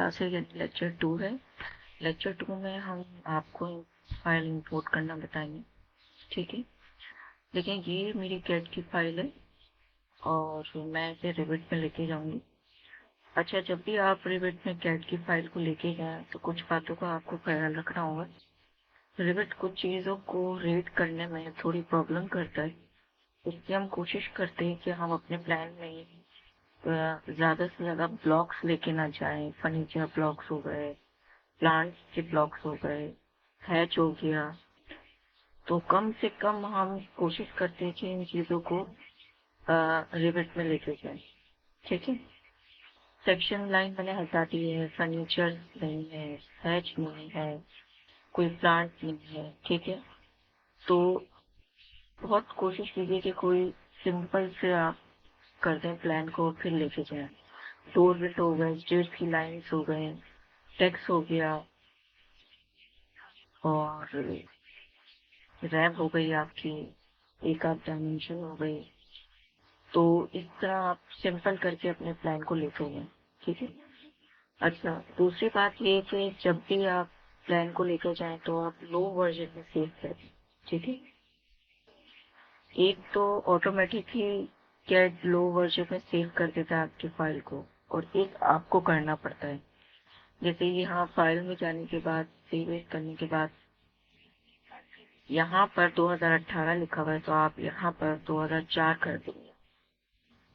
Classes यानी lecture 2 है। Lecture 2 में हम आपको फाइल इंपोर्ट करना बताएंगे। ठीक है, देखिए ये मेरी कैट की फाइल है और मैं इसे रिविट में लेके जाऊंगी। अच्छा, जब भी आप रिविट में कैट की फाइल को लेके जाएं तो कुछ बातों का आपको ख्याल रखना होगा। रिविट कुछ चीज़ों को रीड करने में थोड़ी प्रॉब्लम करता है, इसलिए हम कोशिश करते हैं कि हम अपने प्लान में ज़्यादा से ज़्यादा ब्लॉक्स लेके ना जाएं। फर्नीचर ब्लॉक्स हो गए, प्लांट्स के ब्लॉक्स हो गए, हैच हो गया, तो कम से कम हम कोशिश करते हैं कि इन चीज़ों को रिविट में लेके जाएं। ठीक है, सेक्शन लाइन मैंने हटा दी है, फर्नीचर नहीं है, हैच नहीं है, कोई प्लांट नहीं है। ठीक है, तो बहुत कोशिश कीजिए कि कोई सिंपल से आप कर दें प्लान को, फिर लेके जाएं। डोर विट हो गए, स्टेज की लाइन्स हो गए, टेक्स हो गया और रैप हो गई आपकी, एक आध डायमेंशन हो गई। तो इस तरह आप सिंपल करके अपने प्लान को लेते हैं। ठीक है, अच्छा दूसरी बात ये कि जब भी आप प्लान को लेकर जाएं तो आप लो वर्जन में सेव करें। ठीक है, एक तो ऑटोमेटिक ही कैट लो वर्जन में सेव कर देता है आपकी फाइल को, और एक आपको करना पड़ता है। जैसे यहाँ फाइल में जाने के बाद, सेव करने के बाद यहाँ पर 2018 लिखा हुआ है, तो आप यहाँ पर 2004 कर देंगे।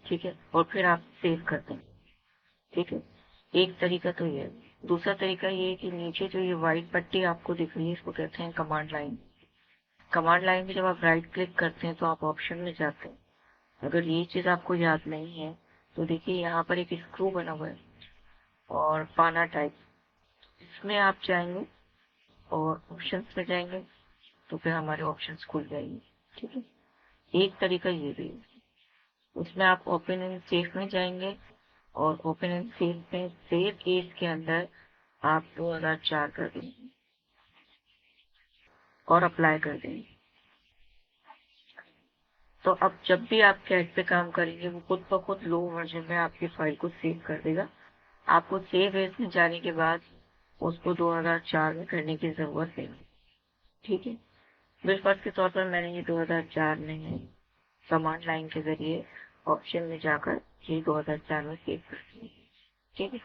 ठीक है, और फिर आप सेव कर देंगे। ठीक है, एक तरीका तो ये है। दूसरा तरीका ये है कि नीचे जो ये व्हाइट पट्टी आपको दिख रही है, इसको कहते हैं कमांड लाइन। कमांड लाइन में जब आप राइट क्लिक करते हैं तो आप ऑप्शन में जाते हैं। अगर ये चीज आपको याद नहीं है तो देखिए यहाँ पर एक स्क्रू बना हुआ है और पाना टाइप, इसमें आप जाएंगे और ऑप्शंस में जाएंगे तो फिर हमारे ऑप्शंस खुल जाएंगे। ठीक है, एक तरीका ये भी है। उसमें आप ओपन एंड सेव में जाएंगे और ओपन एंड सेव में सेव एज के अंदर आप 2004 कर देंगे और अप्लाई कर देंगे। तो अब जब भी आप कैट पे काम करेंगे वो खुद ब खुद लो वर्जन में आपकी फाइल को सेव कर देगा। आपको सेव एज में जाने के बाद उसको 2004 में करने की जरूरत नहीं। ठीक है, डिफॉल्ट के तौर पर मैंने ये 2004 में कमांड लाइन के जरिए ऑप्शन में जाकर ये 2004 में सेव कर दिया। ठीक है,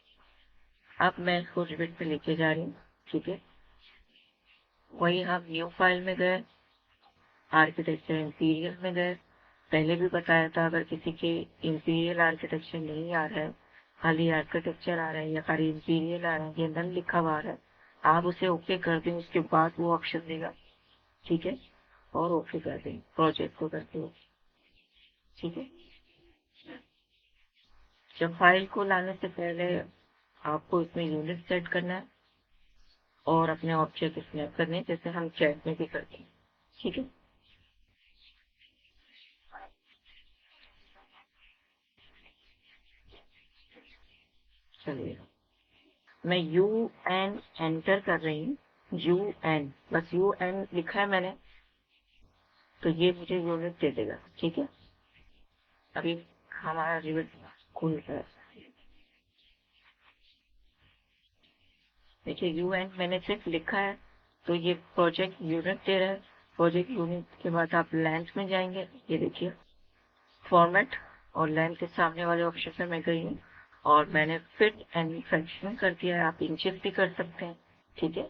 अब मैं इसको रिविट पे लेके जा रही हूँ। ठीक है, वही हम न्यू फाइल में गए, आर्किटेक्चर इंटीरियर में गए। पहले भी बताया था, अगर किसी के इंटीरियर आर्किटेक्चर नहीं आ रहा है, खाली आर्किटेक्चर आ रहा है या खाली इंटीरियर आ रहा है या नन लिखा हुआ आ रहा है, आप उसे ओके कर दें, उसके बाद वो ऑप्शन देगा। ठीक है, और ओके कर दें, प्रोजेक्ट को करते हो। ठीक है, जब फाइल को लाने से पहले आपको इसमें यूनिट सेट करना है और अपने ऑब्जेक्ट स्नैप करने हैं, जैसे हम चैट में भी करते हैं। ठीक है, चलिए मैं यू एन एंटर कर रही हूँ। यू एन, बस यू एन लिखा है मैंने, तो ये मुझे यूनिट दे देगा। ठीक है, अभी हमारा रिविट खुल रहा है। देखिए यू एन मैंने सिर्फ लिखा है तो ये प्रोजेक्ट यूनिट दे रहा है। प्रोजेक्ट यूनिट के बाद आप लेंथ में जाएंगे, ये देखिए फॉर्मेट, और लेंथ के सामने वाले ऑप्शन पे मैं गई हूँ और मैंने फिट एंड फ्रैक्शन कर दिया है। आप इंचेस भी कर सकते हैं। ठीक है,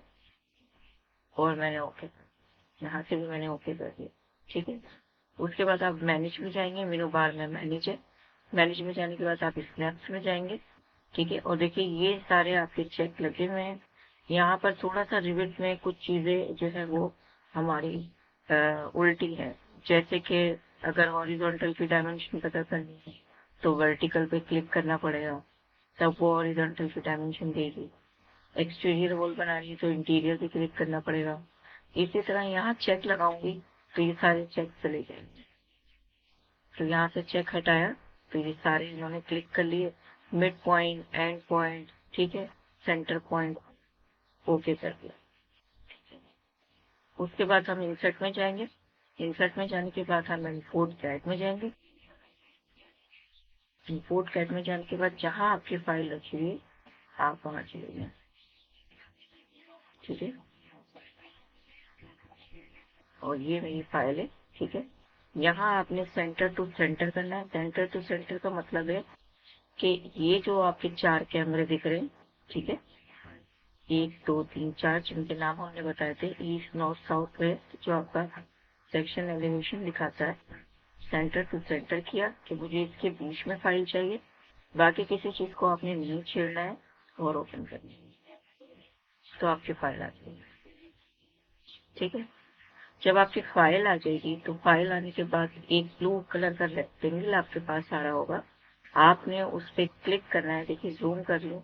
और मैंने ओके, यहाँ से भी मैंने ओके कर दिया। ठीक है, उसके बाद आप मैनेज में जाएंगे, मेनू बार में मैनेज है। मैनेज में जाने के बाद आप स्नैप्स में जाएंगे। ठीक है, और देखिए ये सारे आपके चेक लगे हुए हैं। यहाँ पर थोड़ा सा रिविट में कुछ चीजें जो है वो हमारी उल्टी है। जैसे कि अगर हॉरिजॉन्टल की डायमेंशन पता करनी है तो वर्टिकल पे क्लिक करना पड़ेगा, तब वो हॉरिजॉन्टल की डायमेंशन देगी। एक्सटीरियर वॉल बना रही है तो इंटीरियर पे क्लिक करना पड़ेगा। इसी तरह यहाँ चेक लगाऊंगी तो ये सारे चेक चले जाएंगे। तो यहाँ से चेक हटाया तो ये सारे इन्होंने क्लिक कर लिए। मिड पॉइंट, एंड पॉइंट, ठीक है, सेंटर पॉइंट, ओके कर दिया। उसके बाद हम इंसर्ट में जाएंगे। इंसर्ट में जाने के बाद हम इंपोर्ट कैट में जाएंगे। इंपोर्ट कैट में जाने के बाद जहाँ आपकी फाइल रखी हुई है आप वहाँ चले जाएं। ठीक है, और ये मेरी फाइल है। ठीक है, यहाँ आपने सेंटर टू सेंटर करना है। सेंटर टू सेंटर का मतलब है कि ये जो आपके 4 कैमरे दिख रहे हैं, ठीक है, 1 2 3 4 जिनके नाम हमने बताए थे, ईस्ट नॉर्थ साउथ वेस्ट, जो आपका सेक्शन एलिवेशन दिखाता है, सेंटर टू सेंटर किया कि मुझे इसके बीच में फाइल चाहिए, बाकी किसी चीज को आपने नहीं छेड़ना है और ओपन करना है, तो आपकी फाइल आ जाएगी। ठीक है, जब आपकी फाइल आ जाएगी तो फाइल आने के बाद एक ब्लू कलर का रेक्टेंगल आपके पास आ रहा होगा, आपने उस पर क्लिक करना है। देखिए जूम कर लो,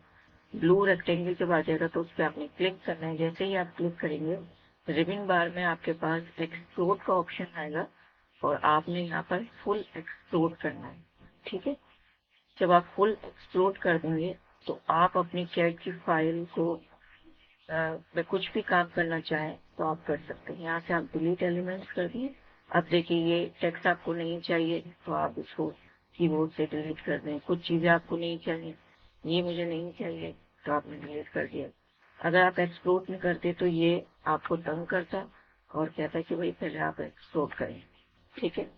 ब्लू रेक्टेंगल जब आ जाएगा तो उस पर आपने क्लिक करना है। जैसे ही आप क्लिक करेंगे, रिबन बार में आपके पास एक्सप्लोड का ऑप्शन आएगा और आपने यहाँ पर फुल एक्सप्लोड करना है। ठीक है, जब आप फुल एक्सप्लोड कर देंगे तो आप अपनी कैट की फाइल को में कुछ भी काम करना चाहें तो आप कर सकते हैं। यहाँ से आप डिलीट एलिमेंट्स कर दिए। अब देखिए ये टेक्स्ट आपको नहीं चाहिए तो आप इसको कीबोर्ड से डिलीट कर दें। कुछ चीजें आपको नहीं चाहिए, ये मुझे नहीं चाहिए, तो आपने डिलीट कर दिया। अगर आप एक्सप्लोर नहीं करते तो ये आपको तंग करता और कहता कि भाई पहले आप एक्सप्लोर करें। ठीक है,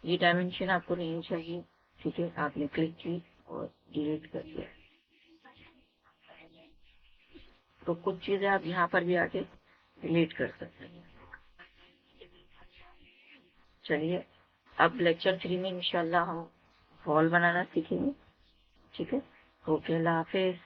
ये डायमेंशन आपको नहीं चाहिए। ठीक है, आपने क्लिक की और डिलीट कर दिया। तो कुछ चीजें आप यहाँ पर भी आके डिलीट कर सकते हैं। चलिए, अब लेक्चर 3 में इंशाल्लाह हम वॉल बनाना सीखेंगे। ठीक है, ओके, अल्लाह हाफिज।